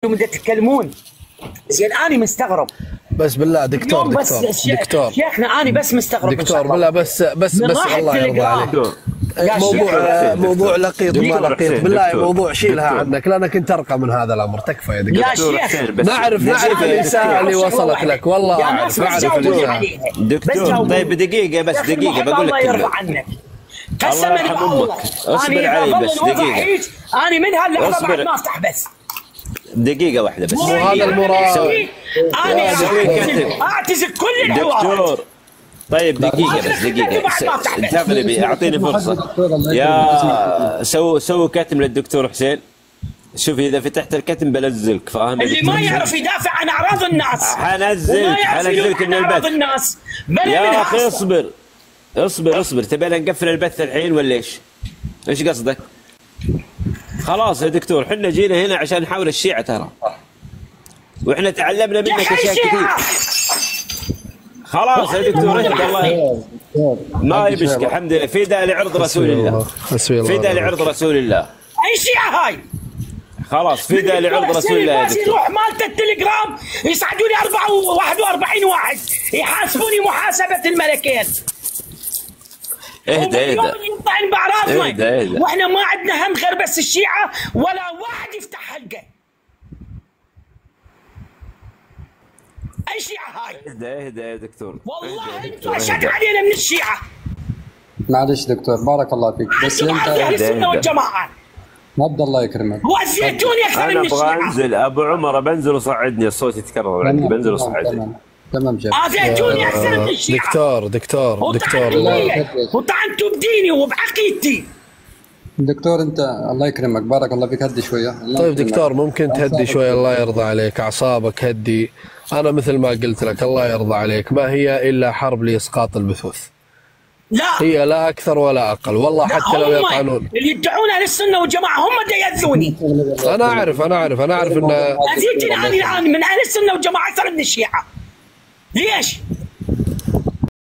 تتكلمون زين انا مستغرب بس بالله دكتور دكتور شيخنا انا بس مستغرب دكتور بالله بس الله يرضى عليك. موضوع لقيط ما لقيط بالله موضوع شيلها عنك لانك انت ارقى من هذا الامر تكفى يا دكتور. يا شيخ نعرف الاساءه اللي وصلت لك والله نعرف الاساءه دكتور. طيب دقيقه بس دقيقه بقول لك الله يرضى عنك قسما بالله اصبر علي بس دقيقه انا من هاللحظه بعد ما افتح بس دقيقة واحدة بس. مو هذا المراد. أنا أعتذر كل الحوار. دكتور طيب دقيقة بس دقيقة. تغلبي أعطيني فرصة. يا سووا كتم للدكتور حسين. شوف إذا فتحت الكتم بنزلك فاهم؟ اللي ما يعرف يدافع عن أعراض الناس. حنزلك من البث. يا أخي اصبر تبينا نقفل البث الحين ولا إيش؟ إيش قصدك؟ خلاص يا دكتور حنا جينا هنا عشان نحاول الشيعة ترى واحنا تعلمنا منك اشياء كثير. خلاص يا دكتور انت الله ما يبشك الحمد لله فداء لعرض رسول الله فداء لعرض رسول الله. اي شيعة هاي؟ خلاص فداء لعرض رسول الله يا دكتور. يروح مالت التليجرام يصعدوني 41 واحد يحاسبوني محاسبة الملكين. اهدى يطعن باعراضنا واحنا ما عندنا هم غير بس الشيعة ولا واحد يفتح حلقه. اي شيعة هاي؟ اهدى يا دكتور والله انتوا اشد علينا من الشيعة. معلش دكتور بارك الله فيك بس انت اهل السنة والجماعة عبد الله يكرمك وزيتوني اكثر من الشيعة. انا ابغى انزل ابو عمر بنزل وصعدني الصوت يتكرر عندي بنزل وصعدني. تمام شيخ. اذيتوني اكثر من الشيعة. دكتور وطعنتوا بديني وبعقيدتي. دكتور انت الله يكرمك بارك الله فيك هدي شويه. طيب دكتور ممكن تهدي شويه الله يرضى عليك اعصابك هدي. انا مثل ما قلت لك الله يرضى عليك ما هي الا حرب لاسقاط البثوث. لا هي لا اكثر ولا اقل والله حتى لو يطعنون اللي يدعون اهل السنه والجماعه هم اللي ياذوني. انا اعرف ان اذيتني انا الان من اهل السنه والجماعه اكثر من الشيعه. ليش؟